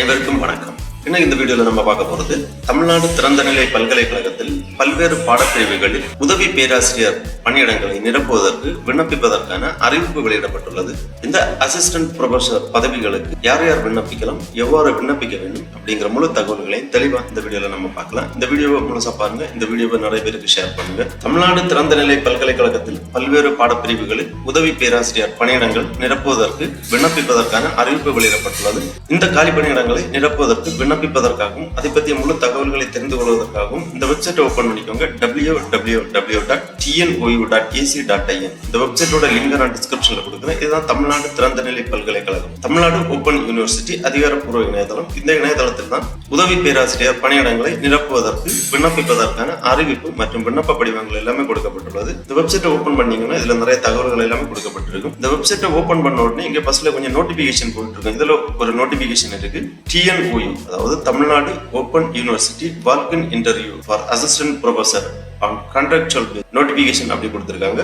அனைவருக்கும் வணக்கம். இந்த வீடியோல நம்ம பார்க்க போறது தமிழ்நாடு திறந்தநிலை பல்கலைக்கழகத்தில் பல்வேறு பாடப்பிரிவுகளில் உதவி பேராசிரியர் பணியிடங்களை நிரப்புவதற்கு விண்ணப்பிப்பதற்கான அறிவிப்பு வெளியிடப்பட்டுள்ளது. இந்த அசிஸ்டன்ட் ப்ரொஃபசர் பதவிகளுக்கு யார் யார் விண்ணப்பிக்கலாம், எவ்வாறு விண்ணப்பிக்க வேண்டும் அப்படிங்கிற முழு தகவல்களையும் தெளிவா இந்த வீடியோல நம்ம பார்க்கலாம். இந்த வீடியோவை முழுசா பாருங்க. இந்த வீடியோவை நிறைய பேருக்கு ஷேர் பண்ணுங்க. தமிழ்நாடு திறந்தநிலை பல்கலைக்கழகத்தில் பல்வேறு பாடப்பிரிவுகளில் உதவி பேராசிரியர் பணியிடங்கள் நிரப்புவதற்கு விண்ணப்பிப்பதற்கான அறிவிப்பு வெளியிடப்பட்டுள்ளது. இந்த காலி பணியிடங்களை நிரப்புவதற்கு விண்ணப்பிப்பதற்காகவும் அதை பற்றிய முழு தகவல்களை தெரிந்து கொள்வதற்காகவும் இந்த வெப்சைட்டை ஓபன் பண்ணிக்கோங்க. www.tnou.ac.in. இந்த வெப்சைட்டோட லிங்க் நான் டிஸ்கிரிப்ஷன்ல கொடுக்குறேன். இதுதான் தமிழ்நாடு திறந்தநிலை பல்கலைக்கழகம், தமிழ்நாடு ஓபன் யூனிவர்சிட்டி அதிகாரப்பூர்வ இணையதளம். இந்த இணையதளத்தில் தான் உதவி பேராசிரியர் பணியிடங்களை நிரப்புவதற்கு விண்ணப்பிப்பதற்கான அறிவிப்பு மற்றும் விண்ணப்ப படிவங்கள் எல்லாமே கொடுக்கப்பட்டுள்ளது. இந்த வெப்சைட்டை ஓபன் பண்ணீங்கன்னா இதுல நிறைய தகவல்கள் எல்லாமே கொடுக்கப்பட்டிருக்கும். இந்த வெப்சைட்டை ஓபன் பண்ண உடனே இங்க ஃபர்ஸ்ட்ல கொஞ்சம் நோட்டிபிகேஷன் போயிட்டு இருக்கும். இதுல ஒரு நோட்டிபிகேஷன் இருக்கு. TNOU, அதாவது Tamil Nadu open university வால்க்-இன் interview for assistant professor on contractual base notification அப்படி கொடுத்திருக்காங்க.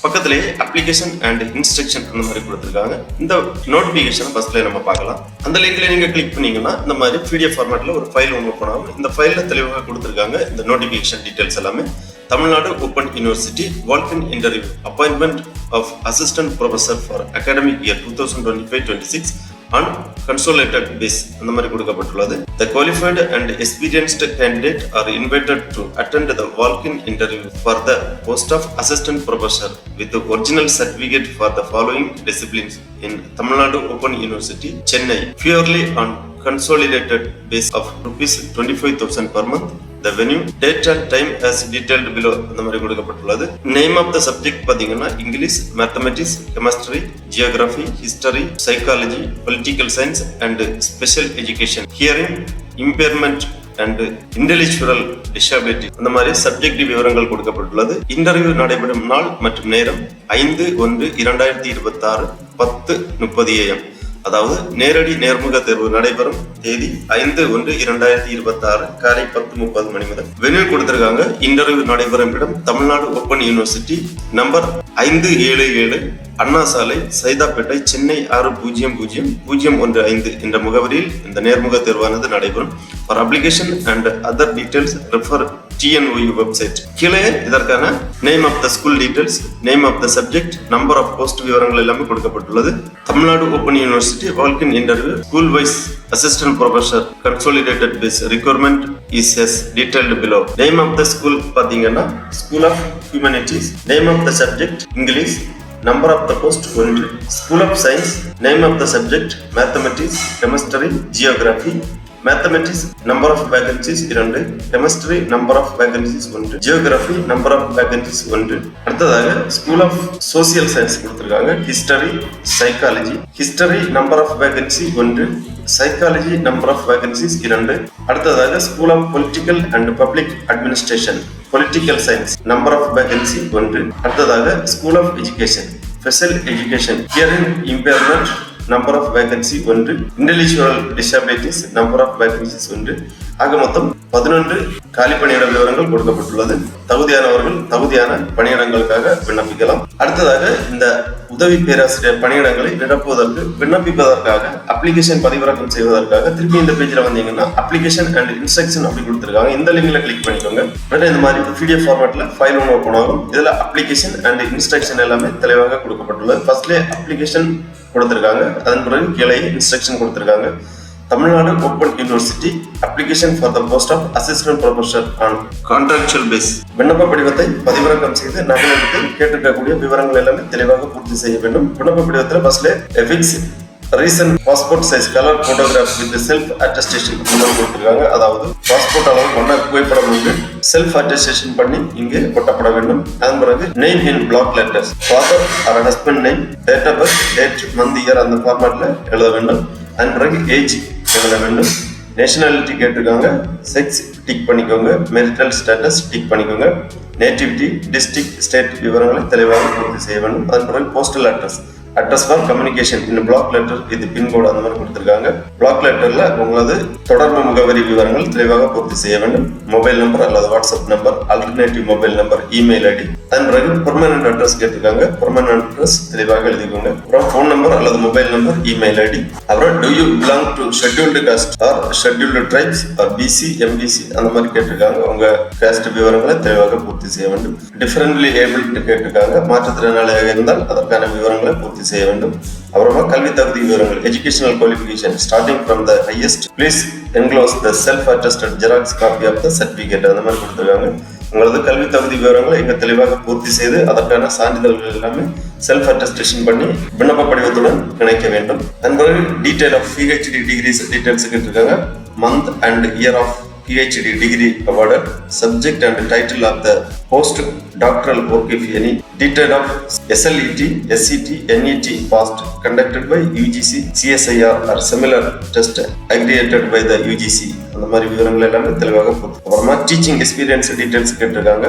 பக்கத்திலேயே அப்ளிகேஷன் அண்ட் இன்ஸ்ட்ரக்ஷன் அந்த மாதிரி கொடுத்திருக்காங்க. இந்த நோட்டிபிகேஷன் ஃபர்ஸ்ட்ல நம்ம பார்க்கலாம். அந்த லிங்க்ல நீங்க கிளிக் பண்ணீங்கன்னா இந்த மாதிரி PDF ஃபார்மேட்ல ஒரு ஃபைல் ஓபன் ஆகும். இந்த ஃபைல்ல தெளிவாக கொடுத்திருக்காங்க இந்த நோட்டிபிகேஷன் டீடைல்ஸ் எல்லாமே. Tamil Nadu open university வால்க்-இன் interview appointment of assistant professor for academic year 2025-26 on consolidated base அந்த மாதிரி கொடுக்கப்பட்டுள்ளது. The qualified and experienced candidate are invited to attend the walk-in interview for the post of assistant professor with the original certificate for the following disciplines in Tamil Nadu Open University, Chennai, purely on consolidated base of ₹25,000 per month. The venue, date and time as detailed below அந்த மாதிரி கொடுக்கப்பட்டுள்ளது. Name of the subject பாத்தீங்கன்னா English, mathematics, chemistry, geography, history, psychology, political science and special education, hearing impairment and intellectual disability அந்த மாதிரி subject விவரங்கள் கொடுக்கப்பட்டுள்ளது. Interview நடைபெறும் நாள் மற்றும் நேரம் 5/1/2026 10:30 AM. அதாவது நேரடி நேர்முக தேர்வு நடைபெறும் தேதி 5/1/2026 காலை 10:30 மணி முதல். வென்யூ கொடுத்திருக்காங்க. இன்டர்வியூ நடைபெறும் இடம் தமிழ்நாடு ஓபன் யூனிவர்சிட்டி, நம்பர் 577 அண்ணா சாலை, சைதாப்பேட்டை, சென்னை 600015 என்ற முகவரியில் இந்த நேர்முக தேர்வானது நடைபெறும். For application and other details refer TNOU website. கீழே இதற்கான name of the school details, name of the subject, number of post விவரங்கள் எல்லாமே கொடுக்கப்பட்டுள்ளது. Tamil Nadu open university வால்க்-இன் interview school wise assistant professor consolidated base requirement is as detailed below. Name of the school பாத்தீங்கன்னா school of humanities, name of the subject English, number of the post 1, school of science, name of the subject mathematics, chemistry, geography, mathematics number of vacancies 2, chemistry number of vacancies 1, geography number of vacancies 1. அடுத்ததாக school of social science கொடுத்திருக்காங்க. history, psychology, history number of vacancy 1, psychology number of vacancies 2. அடுத்ததாக school of political and public administration, political science number of vacancy 1. அடுத்ததாக school of education, special education, hearing impairment number of vacancy 1, intellectual disabilities number of vacancies 1. ஆக மொத்தம் 11 காலி பணியிட விவரங்கள் கொடுக்கப்பட்டுள்ளது. தகுதியானவர்கள் தகுதியான பணியிடங்களுக்காக விண்ணப்பிக்கலாம். அடுத்ததாக இந்த உதவி பேராசிரியர் பணியிடங்களை நிரப்புவதற்கு விண்ணப்பிப்பதற்காக அப்ளிகேஷன் பதிவிறக்கம் செய்வதற்காக திருப்பி இந்த பேஜ்ல வந்தீங்கன்னா அப்ளிகேஷன் அண்ட் இன்ஸ்ட்ரக்ஷன் அப்படி கொடுத்திருக்காங்க. இந்த லிங்க்ல கிளிக் பண்ணிக்கோங்க. இந்த மாதிரி PDF ஃபார்மேட்ல ஃபைல் ஒன்று ஓபன் ஆகும். இதுல அப்ளிகேஷன் அண்ட் இன்ஸ்ட்ரக்ஷன் எல்லாமே தெளிவாக கொடுக்கப்பட்டுள்ளது. ஃபர்ஸ்ட்ல அப்ளிகேஷன் கொடுத்திருக்காங்க, அதன் பிறகு கீழே இன்ஸ்ட்ரக்ஷன் கொடுத்திருக்காங்க. Tamil Nadu open university application for the post of assistant professor on contractual basis. விண்ணப்ப படிவத்தை பதிவிறக்கம் செய்து நகலெடுத்து கேட்டிருக்கக்கூடிய விவரங்கள் எல்லாமே தெளிவாக பூர்த்தி செய்ய வேண்டும். விண்ணப்ப படிவத்தில் ஃபர்ஸ்ட்ல affix recent passport size colour photograph with self attestation கொடுத்திருக்காங்க. அதாவது பாஸ்போர்ட் அளவு கொண்ட புகைப்படம் வந்து செல்ஃப் அட்டஸ்டேஷன் பண்ணி இங்கே ஒட்டப்பட வேண்டும். அதன் பிறகு name in block letters, father or husband name, date of birth, date, month, year அந்த ஃபார்மேட்ல எழுத வேண்டும். அதன் பிறகு ஏஜ் எழுத வேண்டும். நேஷனாலிட்டி கேட்டிருக்காங்க, செக்ஸ் டிக் பண்ணிக்கோங்க, மெரிட்டல் ஸ்டேட்டஸ் டிக் பண்ணிக்கோங்க, நேட்டிவிட்டி, டிஸ்ட்ரிக்ட், ஸ்டேட் விவரங்களை தெளிவாக பூர்த்தி செய்ய வேண்டும். அதன் பிறகு postal address address for communication in black letter இது பின்கோடு அந்த மாதிரி கொடுத்துருக்காங்க. பிளாக் லெட்டர்ல உங்களது தொடர்பு முகவரி விவரங்கள் தெளிவாக பூர்த்தி செய்ய வேண்டும். மொபைல் நம்பர் அல்லது WhatsApp number, alternative mobile number, email ID. அதன் பிறகு பெர்மனன்ட் அட்ரஸ் கேட்டிருக்காங்க. பெர்மனன்ட் அட்ரஸ் தெளிவாக எழுதிக்கோங்க. அப்புறம் ஃபோன் நம்பர் அல்லது மொபைல் நம்பர், இமெயில் ஐடி. அப்புறம் do you belong to scheduled caste or scheduled tribes or BC, MBC அந்த மாதிரி கேட்டிருக்காங்க. உங்க காஸ்ட் விவரங்களை தெளிவாக பூர்த்தி செய்ய வேண்டும். டிஃபரெண்ட்லி ஏபிள்டு கேட்டிருக்காங்க. மாற்றுத்திறனாளியாக இருந்தால் அதற்கான விவரங்களை பூர்த்தி செய்ய வேண்டும். அப்புறமா கல்வி தகுதி விவரங்கள், educational qualification starting from the highest, please enclose the self attested xerox copy of the certificate அந்த மாதிரி கொடுத்துருக்காங்க. உங்களது கல்வி தகுதி விவரங்களை இங்க தெளிவாக பூர்த்தி செய்து அதற்கான சான்றிதழ்கள் எல்லாமே செல்ஃப் அட்டஸ்டேஷன் பண்ணி விண்ணப்ப படிவத்துடன் இணைக்க வேண்டும். நண்பர்கள் detail of PhD degrees details கேட்டிருக்காங்க. Month and year of PhD degree awarded, subject and title of the post-doctoral work if any, detail of SLET, SET, NET passed, conducted by UGC, CSIR or similar test aggregated by the UGC. அந்த மாதிரி விவரங்கள் எல்லாமே தெளிவாக போட்டு அப்புறமா teaching experience details கேட்டிருக்காங்க.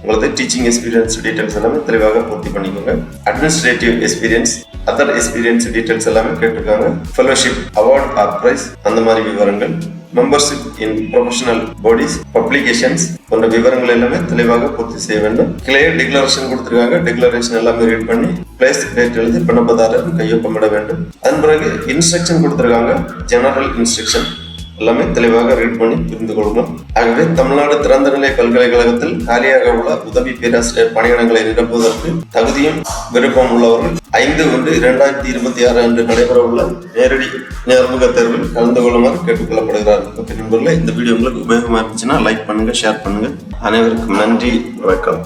உங்களது teaching experience details எல்லாமே தெளிவாக பூர்த்தி பண்ணிக்கோங்க. Administrative experience, other experience details எல்லாமே கேட்டிருக்காங்க. ஃபெலோஷிப், அவார்ட் ஆர் பிரைஸ் அந்த மாதிரி விவரங்கள், மெம்பர்ஷிப் இன் ப்ரொஃபஷனல் பாடிஸ், பப்ளிகேஷன்ஸ் போன்ற விவரங்கள் எல்லாமே தெளிவாக பூர்த்தி செய்ய வேண்டும். கிளியர் டிக்ளரேஷன் கொடுத்திருக்காங்க. டிக்ளரேஷன் எல்லாமே ரீட் பண்ணி பிளேஸ் டேட் எழுதி விண்ணப்பதாரர் கையொப்பமிட வேண்டும். அதன் பிறகு இன்ஸ்ட்ரக்ஷன் கொடுத்திருக்காங்க. ஜெனரல் இன்ஸ்ட்ரக்ஷன் எல்லாமே தெளிவாக ரீட் பண்ணி புரிந்து கொள்ளணும். ஆகவே தமிழ்நாடு திறந்தநிலை பல்கலைக்கழகத்தில் காலியாக உள்ள உதவி பேராசிரியர் பணியிடங்களை நிரப்புவதற்கு தகுதியும் விருப்பம் உள்ளவர்கள் 5/1/2026 அன்று நடைபெற உள்ள நேரடி நேர்முக தேர்வில் கலந்து கொள்ளுமாறு கேட்டுக்கொள்ளப்படுகிறார்கள். நண்பர்களே, இந்த வீடியோ உங்களுக்கு உபயோகமா இருந்துச்சுன்னா லைக் பண்ணுங்க, ஷேர் பண்ணுங்க. அனைவருக்கும் நன்றி, வணக்கம்.